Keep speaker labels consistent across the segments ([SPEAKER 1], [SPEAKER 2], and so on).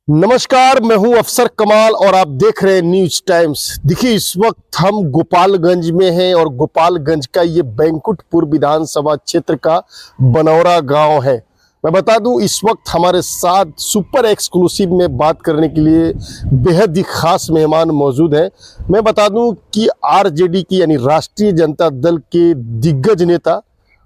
[SPEAKER 1] नमस्कार, मैं हूं अफसर कमाल और आप देख रहे हैं न्यूज टाइम्स। देखिए, इस वक्त हम गोपालगंज में हैं और गोपालगंज का ये बैंकुटपुर विधानसभा क्षेत्र का बनौरा गांव है। मैं बता दूं, इस वक्त हमारे साथ सुपर एक्सक्लूसिव में बात करने के लिए बेहद ही खास मेहमान मौजूद हैं। मैं बता दूं कि आरजेडी की यानी राष्ट्रीय जनता दल के दिग्गज नेता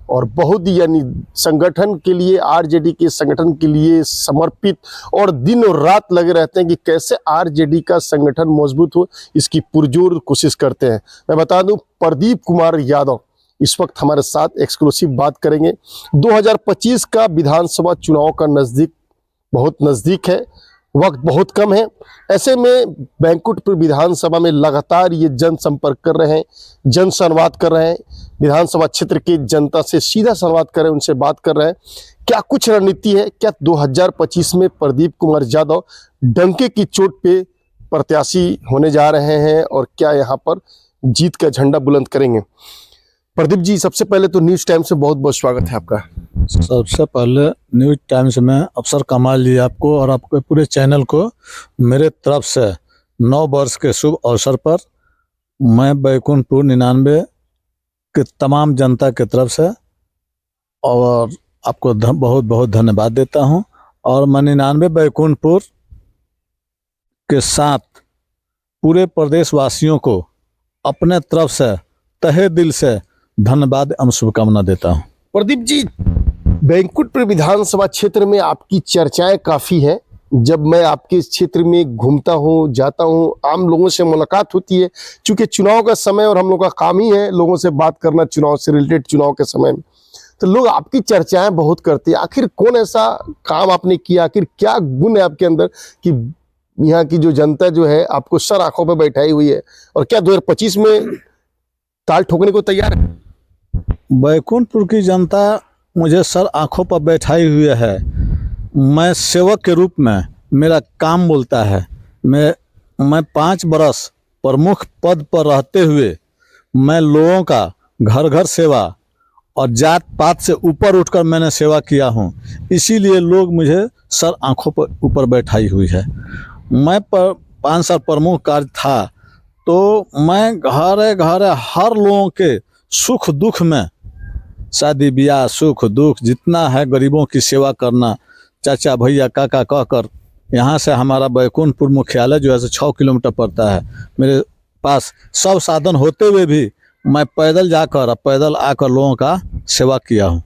[SPEAKER 1] और बहुत ही यानी संगठन के लिए, आरजेडी के संगठन के लिए समर्पित और दिन और रात लगे रहते हैं कि कैसे आरजेडी का संगठन मजबूत हो, इसकी पुरजोर कोशिश करते हैं। मैं बता दूं, प्रदीप कुमार यादव इस वक्त हमारे साथ एक्सक्लूसिव बात करेंगे। 2025 का विधानसभा चुनाव का बहुत नज़दीक है, वक्त बहुत कम है। ऐसे में बैंकुटपुर विधानसभा में लगातार ये जनसंपर्क कर रहे हैं, जन संवाद कर रहे हैं, विधानसभा क्षेत्र की जनता से सीधा संवाद कर रहे हैं, उनसे बात कर रहे हैं। क्या कुछ रणनीति है? क्या 2025 में प्रदीप कुमार यादव डंके की चोट पे प्रत्याशी होने जा रहे हैं और क्या यहाँ पर जीत का झंडा बुलंद करेंगे? प्रदीप जी, सबसे पहले तो न्यूज टाइम से बहुत बहुत स्वागत है आपका।
[SPEAKER 2] सबसे पहले न्यूज टाइम्स में अफसर कमाल जी आपको और आपके पूरे चैनल को मेरे तरफ से 9 वर्ष के शुभ अवसर पर मैं बैकुंठपुर 99 के तमाम जनता के तरफ से और आपको बहुत बहुत धन्यवाद देता हूं। और मैं 99 बैकुंठपुर के साथ पूरे प्रदेशवासियों को अपने तरफ से तहे दिल से धन्यवाद एवं शुभकामना देता हूं।
[SPEAKER 1] प्रदीप जी, बैंकुटपुर विधानसभा क्षेत्र में आपकी चर्चाएं काफ़ी हैं। जब मैं आपके इस क्षेत्र में घूमता हूँ, जाता हूँ, आम लोगों से मुलाकात होती है, क्योंकि चुनाव का समय और हम लोग का काम ही है लोगों से बात करना चुनाव से रिलेटेड, चुनाव के समय में तो लोग आपकी चर्चाएं बहुत करते हैं। आखिर कौन ऐसा काम आपने किया, आखिर क्या गुण है आपके अंदर कि यहाँ की जो जनता जो है आपको सर आंखों पर बैठाई हुई है, और क्या 2025 में ताल ठोकने को तैयार है?
[SPEAKER 2] बैकुंठपुर की जनता मुझे सर आंखों पर बैठाई हुई है। मैं सेवक के रूप में मेरा काम बोलता है। मैं 5 बरस प्रमुख पद पर रहते हुए मैं लोगों का घर घर सेवा और जात पात से ऊपर उठकर मैंने सेवा किया हूँ, इसीलिए लोग मुझे सर आंखों पर ऊपर बैठाई हुई है। मैं 5 साल प्रमुख कार्य था तो मैं घरे घरे हर लोगों के सुख दुख में, शादी ब्याह सुख दुख जितना है, गरीबों की सेवा करना, चाचा भैया काका कहकर। यहाँ से हमारा बैकुंठपुर मुख्यालय जो है 6 किलोमीटर पड़ता है। मेरे पास सब साधन होते हुए भी मैं पैदल जाकर पैदल आकर लोगों का सेवा किया हूँ।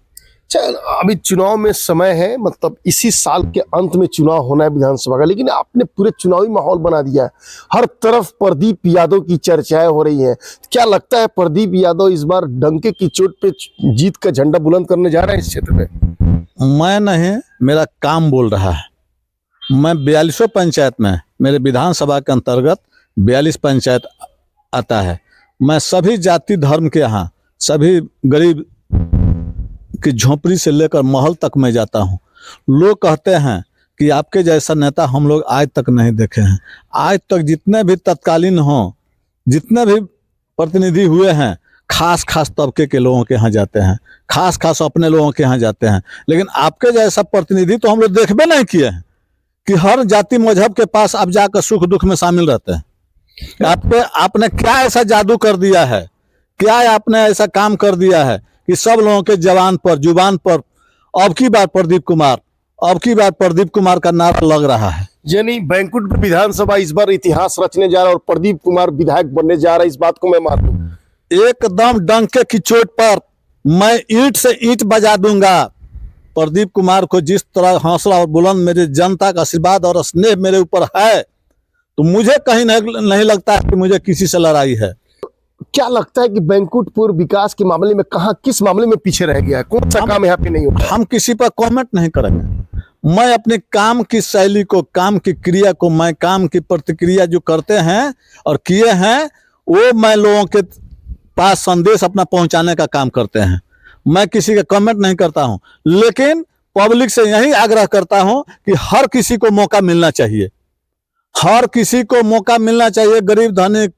[SPEAKER 1] चल, अभी चुनाव में समय है, मतलब इसी साल के अंत में चुनाव होना है विधानसभा का, लेकिन आपने पूरे चुनावी माहौल बना दिया है। हर तरफ प्रदीप यादव की चर्चाएं हो रही हैं। क्या लगता है प्रदीप यादव इस बार डंके की चोट पे जीत का झंडा बुलंद करने जा रहे हैं इस क्षेत्र में?
[SPEAKER 2] मैं नहीं, मेरा काम बोल रहा है। मैं 42 पंचायत में, मेरे विधानसभा के अंतर्गत 42 पंचायत आता है। मैं सभी जाति धर्म के यहाँ, सभी गरीब की झोपड़ी से लेकर महल तक मैं जाता हूँ। लोग कहते हैं कि आपके जैसा नेता हम लोग आज तक नहीं देखे हैं। आज तक जितने भी तत्कालीन हों, जितने भी प्रतिनिधि हुए हैं, खास खास तबके के लोगों के यहाँ जाते हैं, खास खास अपने लोगों के यहाँ जाते हैं। लेकिन आपके जैसा प्रतिनिधि तो हम लोग देखबे नहीं किए हैं कि हर जाति मजहब के पास आप जाकर सुख दुख में शामिल रहते हैं। आपने क्या ऐसा जादू कर दिया है, क्या आपने ऐसा काम कर दिया है कि सब लोगों के जुबान पर अब की बार प्रदीप कुमार का नारा लग रहा है।
[SPEAKER 1] यानी बैंकुटपुर विधानसभा इस बार इतिहास रचने जा रहा है और प्रदीप कुमार विधायक बनने जा रहा है, इस बात को मैं मानता हूँ।
[SPEAKER 2] एकदम डंके की चोट पर मैं ईंट से ईंट बजा दूंगा। प्रदीप कुमार को जिस तरह हौसला और बुलंद मेरे जनता का आशीर्वाद और स्नेह मेरे ऊपर है, तो मुझे कहीं नहीं लगता है कि मुझे किसी से लड़ाई है।
[SPEAKER 1] क्या लगता है कि बैंकुटपुर विकास के मामले में किस मामले में पीछे रह गया है? कौन सा काम यहाँ पे नहीं होगा?
[SPEAKER 2] हम किसी पर कमेंट नहीं करेंगे। मैं अपने काम की शैली को, काम की क्रिया को, मैं काम की प्रतिक्रिया जो करते हैं और किए हैं, वो मैं लोगों के पास संदेश अपना पहुंचाने का काम करते हैं। मैं किसी का कमेंट नहीं करता हूं, लेकिन पब्लिक से यही आग्रह करता हूं कि हर किसी को मौका मिलना चाहिए, हर किसी को मौका मिलना चाहिए। गरीब धनिक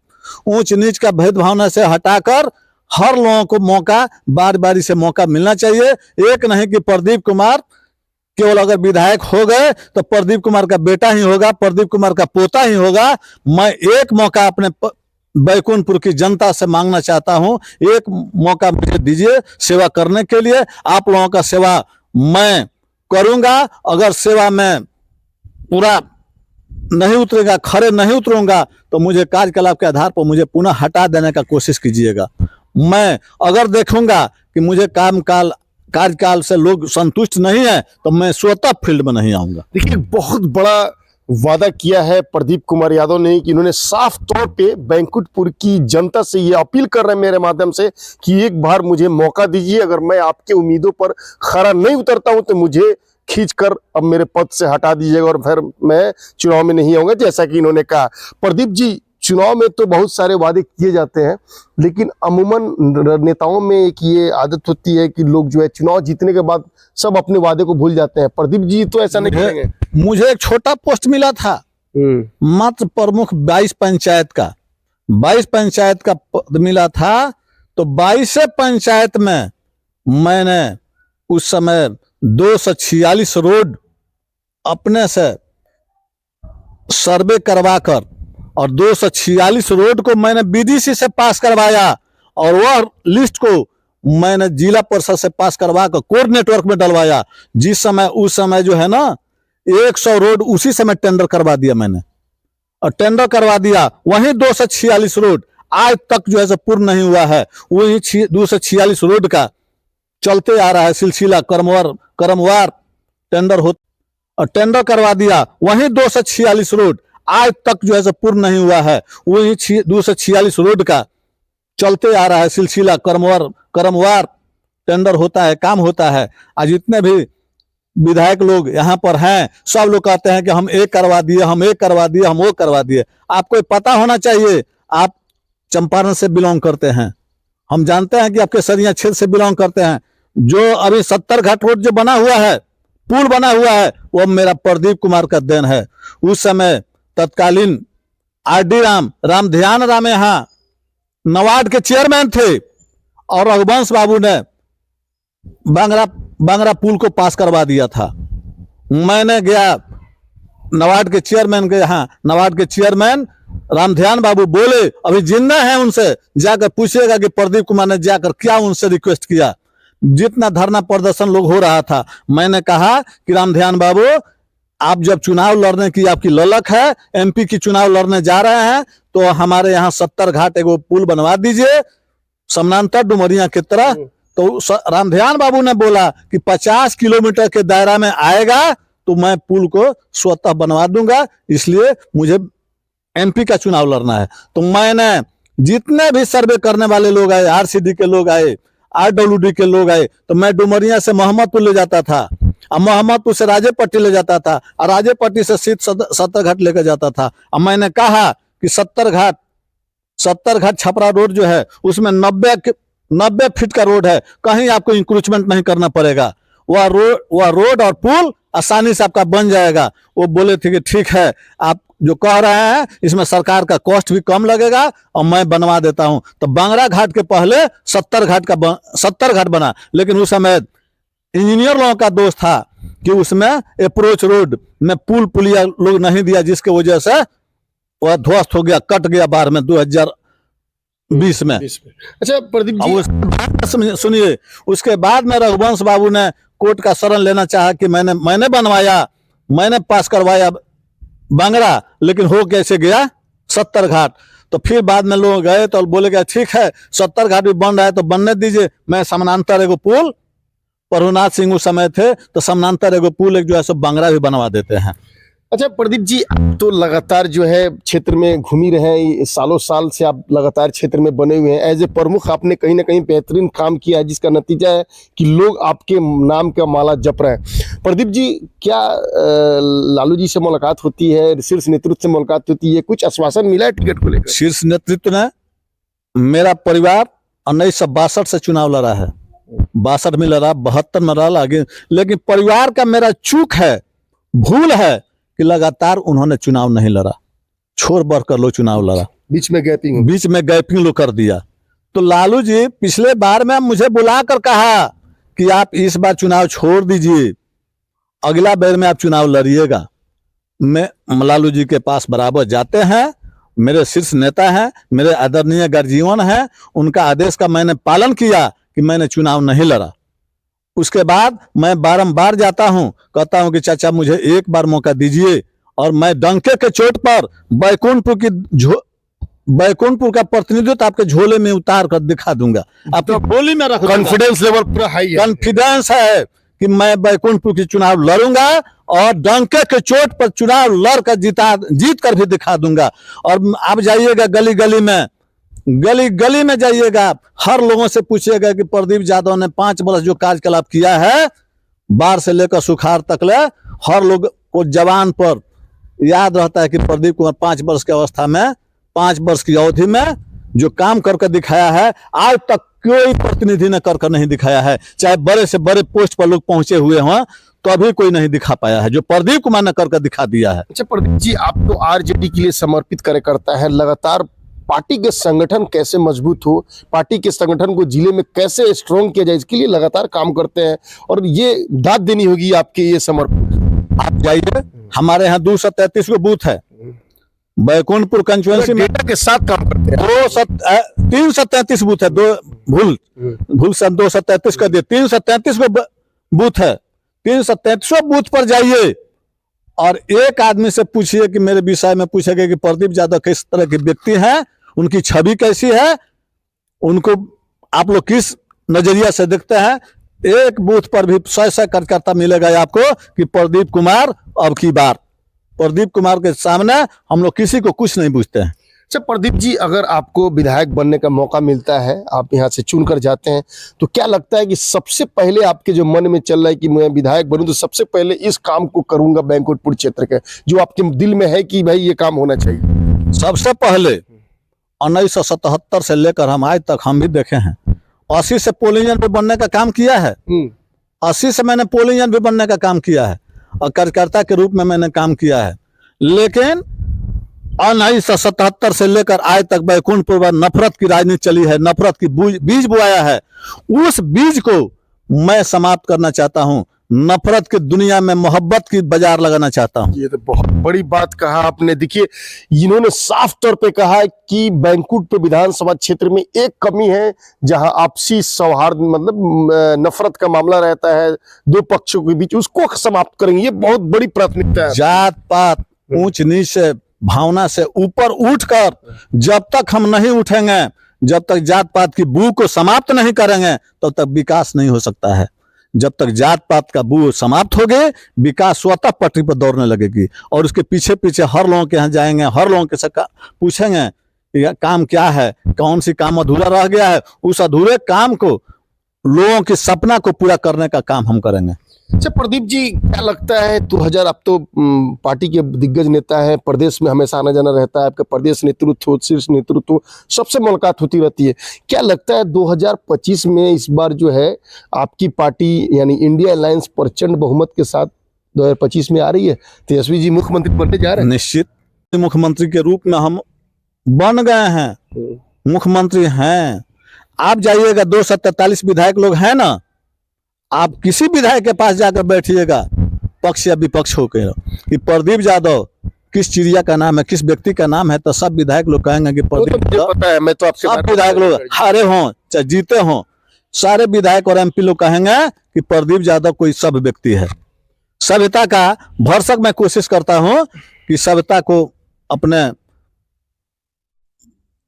[SPEAKER 2] ऊंच नीच का भेदभावना से हटाकर हर लोगों को मौका, बारी बारी से मौका मिलना चाहिए। एक नहीं कि प्रदीप कुमार केवल अगर विधायक हो गए तो प्रदीप कुमार का बेटा ही होगा, प्रदीप कुमार का पोता ही होगा। मैं एक मौका अपने बैकुंठपुर की जनता से मांगना चाहता हूं, एक मौका मुझे दीजिए सेवा करने के लिए। आप लोगों का सेवा मैं करूंगा। अगर सेवा में पूरा नहीं उतरेगा, खड़े नहीं उतरूंगा, तो मुझे कार्यकलाप के आधार पर मुझे पुनः हटा देने का कोशिश कीजिएगा। मैं अगर देखूंगा कि मुझे कार्यकाल से लोग संतुष्ट नहीं है, तो मैं स्वतः फील्ड में नहीं आऊंगा।
[SPEAKER 1] देखिए, बहुत बड़ा वादा किया है प्रदीप कुमार यादव ने कि इन्होंने साफ तौर पे बैंकुठपुर की जनता से ये अपील कर रहे हैं मेरे माध्यम से कि एक बार मुझे मौका दीजिए। अगर मैं आपके उम्मीदों पर खरा नहीं उतरता हूं तो मुझे खींचकर अब मेरे पद से हटा दीजिएगा और फिर मैं चुनाव में नहीं आऊंगा, जैसा कि इन्होंने कहा। प्रदीप जी, चुनाव में तो बहुत सारे वादे किए जाते हैं, लेकिन अमूमन नेताओं में एक ये आदत होती है कि लोग जो है चुनाव जीतने के बाद सब अपने वादे को भूल जाते हैं। प्रदीप जी तो ऐसा नहीं करेंगे।
[SPEAKER 2] मुझे एक छोटा पोस्ट मिला था, मात्र प्रमुख 22 पंचायत का 22 पंचायत का पद मिला था। तो 22 पंचायत में मैंने उस समय 246 रोड अपने से सर्वे करवाकर और 246 रोड को मैंने बीडीसी से पास करवाया और वह लिस्ट को मैंने जिला परिषद से पास करवा कर कोर नेटवर्क में डलवाया। जिस समय उस समय जो है ना 100 रोड उसी समय टेंडर करवा दिया मैंने, और टेंडर करवा दिया। वहीं 246 रोड आज तक जो है पूर्ण नहीं हुआ है। वही 246 रोड का चलते आ रहा है सिलसिला, क्रमवार टेंडर हो और टेंडर करवा दिया। वहीं 246 रोड आज तक जो है पूर्ण नहीं हुआ है। वही 246 रोड का चलते आ रहा है सिलसिला, क्रमवार टेंडर होता है, काम होता है। आज जितने भी विधायक लोग यहाँ पर हैं, सब लोग कहते हैं कि हम एक करवा दिए, हम एक करवा दिए, हम वो करवा दिए। आपको पता होना चाहिए, आप चंपारण से बिलोंग करते हैं, हम जानते हैं कि आप केसरिया क्षेत्र से बिलोंग करते हैं। जो अभी 70 घाट रोड जो बना हुआ है, पुल बना हुआ है, वो मेरा प्रदीप कुमार का देन है। उस समय तत्कालीन आरडी राम ध्यान राम यहाँ नवाड के चेयरमैन थे और रघुवंश बाबू ने बांगरा पुल को पास करवा दिया था। मैंने गया नवाड के चेयरमैन के यहाँ, नवाड के चेयरमैन रामध्यान बाबू बोले, अभी जिंदा है, उनसे जाकर पूछिएगा कि प्रदीप कुमार ने जाकर क्या उनसे रिक्वेस्ट किया। जितना धरना प्रदर्शन लोग हो रहा था, मैंने कहा कि रामध्यान बाबू, आप जब चुनाव लड़ने की आपकी ललक है, एमपी की चुनाव लड़ने जा रहे हैं, तो हमारे यहाँ 70 घाट एगो पुल बनवा दीजिए समानांतर डुमरिया की तरह। तो रामध्यान बाबू ने बोला कि 50 किलोमीटर के दायरा में आएगा तो मैं पुल को स्वतः बनवा दूंगा, इसलिए मुझे एमपी का चुनाव लड़ना है। तो मैंने जितने भी सर्वे करने वाले लोग आए, आरसीडी के लोग आए, आरडब्ल्यूडी के लोग आए, तो मैं डुमरिया से मोहम्मदपुर ले जाता था और मोहम्मदपुर से राजेपट्टी ले जाता था और राजेपट्टी से सीध 70 घाट लेकर जाता था। और मैंने कहा कि 70 घाट छपरा रोड जो है उसमें 90 फीट का रोड है, कहीं आपको इंक्रोचमेंट नहीं करना पड़ेगा, वह रोड और पुल आसानी से आपका बन जाएगा। वो बोले थे कि ठीक है, आप जो कह रहे हैं इसमें सरकार का कॉस्ट भी कम लगेगा और मैं बनवा देता हूं। तो बांगरा घाट के पहले 70 घाट बना, लेकिन उस समय इंजीनियर लोगों का दोष था कि उसमें अप्रोच रोड में पुलिया लोग नहीं दिया, जिसके वजह से वह ध्वस्त हो गया, कट गया बाढ़ में 2020 में।
[SPEAKER 1] अच्छा प्रदीप जी,
[SPEAKER 2] सुनिए, उसके बाद में रघुवंश बाबू ने कोर्ट का शरण लेना चाहा कि मैंने बनवाया, मैंने पास करवाया बांगरा, लेकिन हो कैसे गया 70 घाट। तो फिर बाद में लोग गए तो बोले कि ठीक है 70 घाट भी बन रहा है तो बनने दीजिए, मैं समानांतर एगो पुल, प्रभुनाथ सिंह उस समय थे, तो समानांतर एगो पुल एक जो है सो बांगरा भी बनवा देते हैं।
[SPEAKER 1] अच्छा प्रदीप जी, आप तो लगातार जो है क्षेत्र में घूम ही रहे हैं, सालों साल से आप लगातार क्षेत्र में बने हुए हैं। एज ए प्रमुख आपने कहीं ना कहीं बेहतरीन काम किया है, जिसका नतीजा है कि लोग आपके नाम का माला जप रहे हैं। प्रदीप जी, क्या लालू जी से मुलाकात होती है, शीर्ष नेतृत्व से मुलाकात होती है, कुछ आश्वासन मिला है टिकट को लेकर?
[SPEAKER 2] शीर्ष नेतृत्व ने, मेरा परिवार 1962 से चुनाव लड़ा है, 62 में लड़ा, 72 में लड़ा, लेकिन परिवार का मेरा चूक है, भूल है कि लगातार उन्होंने चुनाव नहीं लड़ा, छोड़ बढ़ कर लो चुनाव लड़ा,
[SPEAKER 1] बीच में गैपिंग
[SPEAKER 2] लो कर दिया। तो लालू जी पिछले बार में मुझे बुलाकर कहा कि आप इस बार चुनाव छोड़ दीजिए अगला बार में आप चुनाव लड़िएगा, मैं लालू जी के पास बराबर जाते हैं, मेरे शीर्ष नेता हैं, मेरे आदरणीय गर्जीवन हैं, उनका आदेश का मैंने पालन किया कि मैंने चुनाव नहीं लड़ा। उसके बाद मैं बारंबार जाता हूं, कहता हूं कि चाचा मुझे एक बार मौका दीजिए, और मैं डंके के चोट पर बैकुंठपुर का प्रतिनिधित्व आपके झोले में उतार कर दिखा दूंगा, आपकी बोली में रख।
[SPEAKER 1] कॉन्फिडेंस लेवल पूरा हाई है।
[SPEAKER 2] कॉन्फिडेंस है कि मैं बैकुंठपुर की चुनाव लड़ूंगा और डंके के चोट पर चुनाव लड़कर जीत कर भी दिखा दूंगा। और आप जाइएगा गली गली में जाइएगा, हर लोगों से पूछिएगा कि प्रदीप यादव ने 5 वर्ष जो कार्यकलाप किया है, बाढ़ से लेकर सुखाड़ तक ले, हर लोग को जवान पर याद रहता है कि प्रदीप कुमार 5 वर्ष की अवस्था में, 5 वर्ष की अवधि में जो काम करके दिखाया है, आज तक कोई प्रतिनिधि ने करके नहीं दिखाया है। चाहे बड़े से बड़े पोस्ट पर लोग पहुंचे हुए हों तो अभी कोई नहीं दिखा पाया है जो प्रदीप कुमार ने करके दिखा दिया है।
[SPEAKER 1] अच्छा प्रदीप जी, आप तो आरजेडी के लिए समर्पित कार्यकर्ता है, लगातार पार्टी के संगठन कैसे मजबूत हो, पार्टी के संगठन को जिले में कैसे स्ट्रॉन्ग किया जाए, इसके लिए लगातार काम करते हैं, और ये दाद देनी होगी आपके ये समर्पण।
[SPEAKER 2] आप जाइए, हमारे यहाँ 233 को बूथ है, बैकुंठपुर कंस्टिट्यूएंसी में
[SPEAKER 1] डेटा के साथ काम करते हैं।
[SPEAKER 2] 333 बूथ है, भूल सन 233 कर दिए, 333 को बूथ है। 333 बूथ पर जाइए और एक आदमी से पूछिए कि मेरे विषय में पूछेगा कि प्रदीप यादव किस तरह के व्यक्ति हैं, उनकी छवि कैसी है, उनको आप लोग किस नजरिया से देखते हैं। एक बूथ पर भी 100 कार्यकर्ता मिलेगा आपको कि प्रदीप कुमार अब की बार, प्रदीप कुमार के सामने हम लोग किसी को कुछ नहीं पूछते हैं।
[SPEAKER 1] अच्छा प्रदीप जी, अगर आपको विधायक बनने का मौका मिलता है, आप यहाँ से चुनकर जाते हैं, तो क्या लगता है कि सबसे पहले आपके जो मन में चल रहा है कि मैं विधायक बनूं तो सबसे पहले इस काम को करूंगा बैंकुठपुर क्षेत्र के, जो आपके दिल में है कि भाई ये काम होना चाहिए?
[SPEAKER 2] सबसे पहले 1977 से लेकर हम आज तक हम भी देखे हैं, 80 से पोलिंग एजेंट भी बनने का काम किया है, 80 से मैंने पोलिंग एजेंट भी बनने का काम किया है और कार्यकर्ता के रूप में मैंने काम किया है। लेकिन 1977 से लेकर आज तक बैकुंठपुर पर नफरत की राजनीति चली है, नफरत की बीज बोया है। उस बीज को मैं समाप्त करना चाहता हूं, नफरत की दुनिया में मोहब्बत की बाजार लगाना चाहता हूं।
[SPEAKER 1] ये तो बहुत बड़ी बात कहा आपने। देखिए, इन्होंने साफ तौर पे कहा है कि बैंकुठपुर विधानसभा क्षेत्र में एक कमी है जहां आपसी सौहार्द मतलब नफरत का मामला रहता है दो पक्षों के बीच, उसको समाप्त करेंगे। ये बहुत बड़ी प्राथमिकता है।
[SPEAKER 2] जात पात ऊंच नीच से भावना से ऊपर उठकर जब तक हम नहीं उठेंगे, जब तक जात पात की बू को समाप्त नहीं करेंगे तब तक विकास नहीं हो सकता है। जब तक जात पात का बू समाप्त हो गए, विकास स्वतः पटरी पर दौड़ने लगेगी। और उसके पीछे पीछे हर लोगों के यहाँ जाएंगे, हर लोगों के से पूछेंगे ये काम क्या है, कौन सी काम अधूरा रह गया है, उस अधूरे काम को, लोगों के सपना को पूरा करने का काम हम करेंगे।
[SPEAKER 1] अच्छा प्रदीप जी, क्या लगता है 2000, आप तो पार्टी के दिग्गज नेता हैं, प्रदेश में हमेशा आना जाना रहता है, आपका प्रदेश नेतृत्व, शीर्ष नेतृत्व सबसे मुलाकात होती रहती है। क्या लगता है 2025 में इस बार जो है आपकी पार्टी यानी इंडिया अलायंस प्रचंड बहुमत के साथ 2025 में आ रही है, तेजस्वी जी मुख्यमंत्री बनने जा रहे हैं?
[SPEAKER 2] निश्चित मुख्यमंत्री के रूप में हम बन गए हैं, मुख्यमंत्री हैं। आप जाइएगा, 243 विधायक लोग हैं ना, आप किसी विधायक के पास जाकर बैठिएगा पक्ष या विपक्ष होकर कि प्रदीप यादव किस चिड़िया का नाम है, किस व्यक्ति का नाम है, तो सब विधायक लोग कहेंगे कि प्रदीप यादव।
[SPEAKER 1] पता है, मैं तो आपके
[SPEAKER 2] सब विधायक लोग हारे हों चाहे जीते हों, सारे विधायक और एमपी लोग कहेंगे कि प्रदीप यादव कोई सब व्यक्ति है। सभ्यता का भरसक मैं कोशिश करता हूं कि सभ्यता को अपने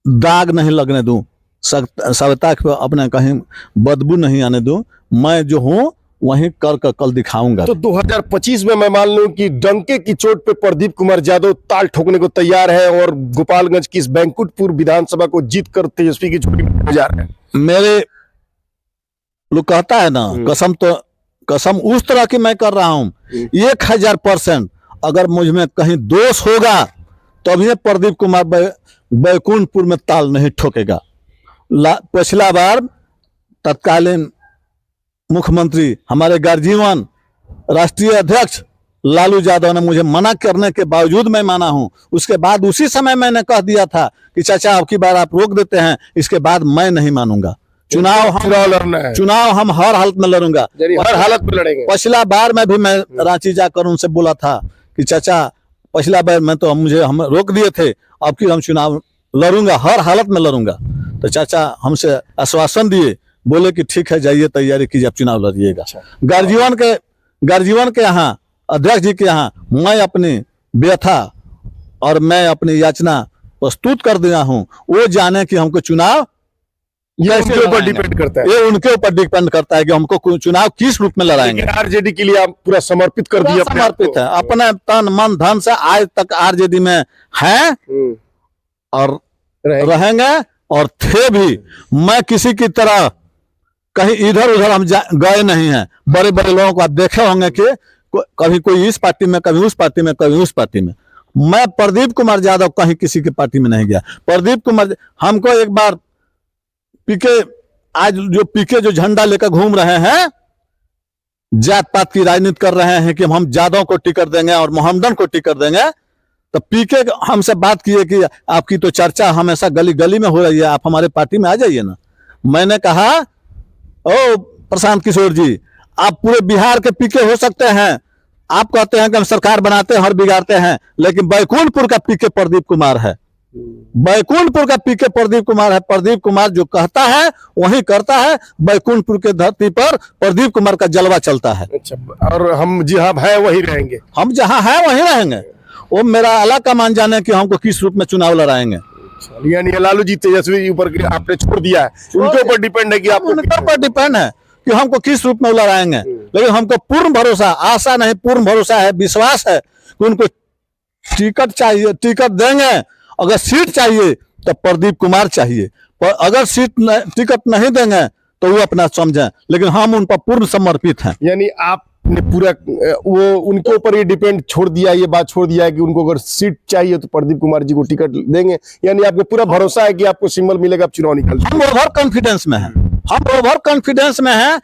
[SPEAKER 2] दाग नहीं लगने दूं, सभ्यता को अपने कहीं बदबू नहीं आने दूं। मैं जो हूं वहीं कर कल दिखाऊंगा।
[SPEAKER 1] तो 2025 में मैं मान लूं कि डंके की चोट पे प्रदीप कुमार यादव ताल ठोकने को तैयार है और गोपालगंज की इस बैंकुठपुर विधानसभा को जीत कर तेजस्वी की चोटी में जा रहे हैं।
[SPEAKER 2] मेरे लोग कहता है ना, कसम उस तरह की मैं कर रहा हूं 1000%। अगर मुझ में कहीं दोष होगा तो भी प्रदीप कुमार बैकुंठपुर में ताल नहीं ठोकेगा। पिछला बार तत्कालीन मुख्यमंत्री हमारे गर्जीवन राष्ट्रीय अध्यक्ष लालू यादव ने मुझे मना करने के बावजूद मैं माना हूं। उसके बाद उसी समय मैंने कह दिया था कि चाचा अब की बार आप रोक देते हैं, इसके बाद मैं नहीं मानूंगा।
[SPEAKER 1] चुनाव लड़ना है,
[SPEAKER 2] चुनाव हम हर हालत में लड़ूंगा,
[SPEAKER 1] हर हालत में लड़ेंगे।
[SPEAKER 2] पिछला बार में भी मैं रांची जाकर उनसे बोला था कि चाचा पिछला बार में तो हम रोक दिए थे, अब की हम चुनाव लड़ूंगा, हर हालत में लड़ूंगा। तो चाचा हमसे आश्वासन दिए, बोले कि ठीक है जाइए तैयारी कीजिए, आप चुनाव लड़िएगा। गर्जीवन के यहाँ अध्यक्ष जी के यहाँ मैं अपनी व्यथा और मैं अपनी याचना प्रस्तुत कर दिया हूँ। वो जाने कि हमको चुनाव
[SPEAKER 1] ये उनके ऊपर डिपेंड करता है,
[SPEAKER 2] ये उनके ऊपर डिपेंड करता है कि हमको चुनाव किस रूप में लड़ाएंगे।
[SPEAKER 1] आरजेडी के लिए आप पूरा समर्पित कर दिया,
[SPEAKER 2] समर्पित है अपने तन मन धन से, आज तक आरजेडी में हैं और रहेंगे और थे भी। मैं किसी की तरह कहीं इधर उधर हम गए नहीं हैं। बड़े बड़े लोगों को आप देखे होंगे कि कभी कोई इस पार्टी में, कभी उस पार्टी में, कभी उस पार्टी में। मैं प्रदीप कुमार यादव कहीं किसी की पार्टी में नहीं गया। प्रदीप कुमार हमको एक बार पीके, आज जो पीके जो झंडा लेकर घूम रहे हैं, जात पात की राजनीति कर रहे हैं कि हम यादव को टिकट देंगे और मोहम्मदन को टिकट देंगे, तो पीके हमसे बात किए कि आपकी तो चर्चा हमेशा गली गली में हो रही है, आप हमारे पार्टी में आ जाइए ना। मैंने कहा ओ प्रशांत किशोर जी, आप पूरे बिहार के पीके हो सकते हैं, आप कहते हैं कि हम सरकार बनाते हैं और बिगाड़ते हैं, लेकिन बैकुंठपुर का पीके प्रदीप कुमार है। बैकुंठपुर का पीके प्रदीप कुमार है। प्रदीप कुमार जो कहता है वही करता है। बैकुंठपुर के धरती पर प्रदीप कुमार का जलवा चलता है।
[SPEAKER 1] अच्छा, और हम जहाँ है वही रहेंगे,
[SPEAKER 2] हम जहाँ है वही रहेंगे। वो मेरा अलग का मान जाने कि हमको किस रूप में चुनाव लड़ाएंगे।
[SPEAKER 1] यानी लालू जी तेजस्वी जी ऊपर आपने छोड़ दिया है, उनके ऊपर डिपेंड है कि आपको
[SPEAKER 2] उनके ऊपर डिपेंड है कि हमको किस रूप में लड़ाएंगे। लेकिन हमको पूर्ण भरोसा, आशा नहीं पूर्ण भरोसा है, विश्वास है कि उनको टिकट चाहिए, टिकट देंगे। अगर सीट चाहिए तो प्रदीप कुमार चाहिए, पर अगर टिकट नहीं देंगे तो वो अपना समझें, लेकिन हम उन पर पूर्ण समर्पित हैं।
[SPEAKER 1] यानी आपने पूरा वो उनके ऊपर ये डिपेंड छोड़ दिया, ये बात छोड़ दिया है कि उनको अगर सीट चाहिए तो प्रदीप कुमार जी को टिकट देंगे। यानी आपको पूरा भरोसा है कि आपको सिंबल मिलेगा, आप चुनाव निकल।
[SPEAKER 2] हम ओवर कॉन्फिडेंस में हैं, हम ओवर कॉन्फिडेंस में हैं।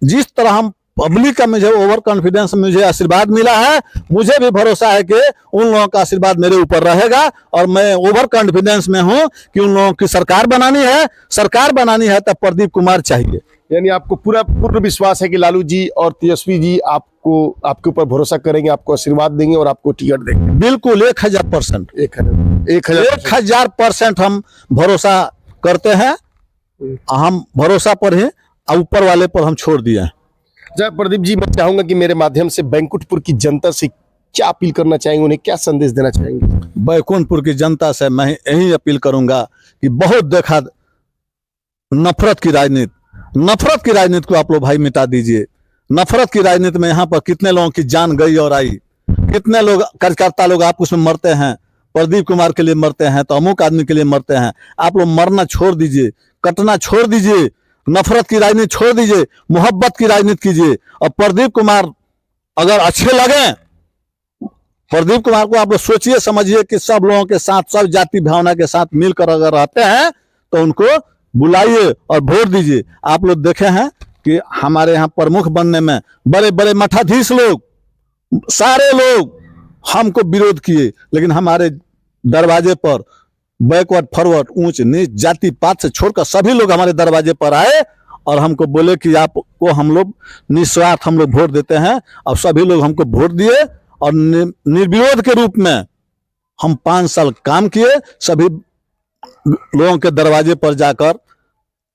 [SPEAKER 2] जिस तरह हम पब्लिक का मुझे ओवर कॉन्फिडेंस, मुझे आशीर्वाद मिला है, मुझे भी भरोसा है कि उन लोगों का आशीर्वाद मेरे ऊपर रहेगा। और मैं ओवर कॉन्फिडेंस में हूं कि उन लोगों की सरकार बनानी है। सरकार बनानी है तो प्रदीप कुमार चाहिए।
[SPEAKER 1] यानी आपको पूर्ण विश्वास है कि लालू जी और तेजस्वी जी आपको, आपके ऊपर भरोसा करेंगे, आपको आशीर्वाद देंगे और आपको टिकट देंगे।
[SPEAKER 2] बिल्कुल 1000%,
[SPEAKER 1] 1000%
[SPEAKER 2] हम भरोसा करते हैं। हम भरोसा पर ही, ऊपर वाले पर हम छोड़ दिए हैं।
[SPEAKER 1] जय प्रदीप जी, मैं चाहूंगा कि मेरे माध्यम से बैकुंठपुर की जनता से क्या अपील करना चाहेंगे, उन्हें क्या संदेश देना चाहेंगे?
[SPEAKER 2] बैकुंठपुर की जनता से मैं यही अपील करूंगा कि बहुत देखा नफरत की राजनीति, नफरत की राजनीति को आप लोग भाई मिटा दीजिए। नफरत की राजनीति में यहाँ पर कितने लोगों की जान गई और आई, कितने लोग कार्यकर्ता लोग आपस में मरते हैं। प्रदीप कुमार के लिए मरते हैं तो अमुक आदमी के लिए मरते हैं। आप लोग मरना छोड़ दीजिए, कटना छोड़ दीजिए, नफरत की राजनीति छोड़ दीजिए, मोहब्बत की राजनीति कीजिए। और प्रदीप कुमार अगर अच्छे लगे, प्रदीप कुमार को आप लोग सोचिए समझिए कि सब लोगों के साथ, सब जाति भावना के साथ मिलकर अगर रहते हैं तो उनको बुलाइए और वोट दीजिए। आप लोग देखे हैं कि हमारे यहाँ प्रमुख बनने में बड़े बड़े मठाधीश लोग, सारे लोग हमको विरोध किए, लेकिन हमारे दरवाजे पर बैकवर्ड फॉरवर्ड, ऊंच नीच, जाति पात से छोड़कर सभी लोग हमारे दरवाजे पर आए और हमको बोले कि आपको हम लोग निस्वार्थ हम लोग वोट देते हैं। और सभी लोग हमको वोट दिए और निर्विरोध के रूप में हम 5 साल काम किए। सभी लोगों के दरवाजे पर जाकर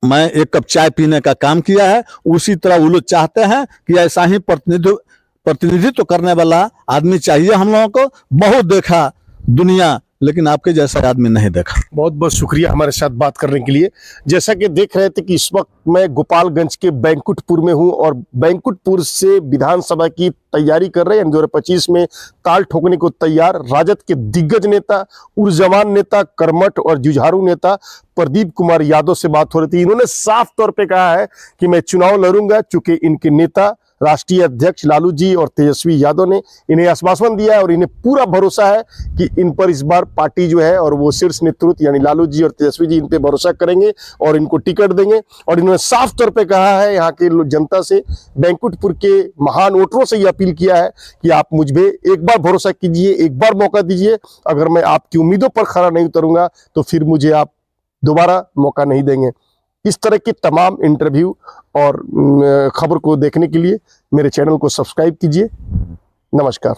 [SPEAKER 2] मैं एक कप चाय पीने का काम किया है। उसी तरह वो लोग चाहते हैं कि ऐसा ही प्रतिनिधित्व करने वाला आदमी चाहिए हम लोगों को। बहुत देखा दुनिया, लेकिन आपके जैसा आदमी नहीं देखा।
[SPEAKER 1] बहुत बहुत शुक्रिया हमारे साथ बात करने के लिए। जैसा कि देख रहे थे कि इस वक्त मैं गोपालगंज के बैकुंठपुर में हूं और बैकुंठपुर से विधानसभा की तैयारी कर रहे हैं 2025 में ताल ठोकने को तैयार राजद के दिग्गज नेता, ऊर्जावान नेता, कर्मठ और जुझारू नेता प्रदीप कुमार यादव से बात हो रही थी। इन्होंने साफ तौर पे कहा है कि मैं चुनाव लड़ूंगा, चूंकि इनके नेता राष्ट्रीय अध्यक्ष लालू जी और तेजस्वी यादव ने इन्हें आश्वासन दिया है और इन्हें पूरा भरोसा है कि इन पर इस बार पार्टी जो है और वो शीर्ष नेतृत्व यानी लालू जी और तेजस्वी जी इन पे भरोसा करेंगे और इनको टिकट देंगे। और इन्होंने साफ तौर पे कहा है यहाँ के जनता से, बैकुंठपुर के महान वोटरों से ये अपील किया है कि आप मुझ पे एक बार भरोसा कीजिए, एक बार मौका दीजिए। अगर मैं आपकी उम्मीदों पर खरा नहीं उतरूंगा तो फिर मुझे आप दोबारा मौका नहीं देंगे। इस तरह की तमाम इंटरव्यू और खबर को देखने के लिए मेरे चैनल को सब्सक्राइब कीजिए। नमस्कार।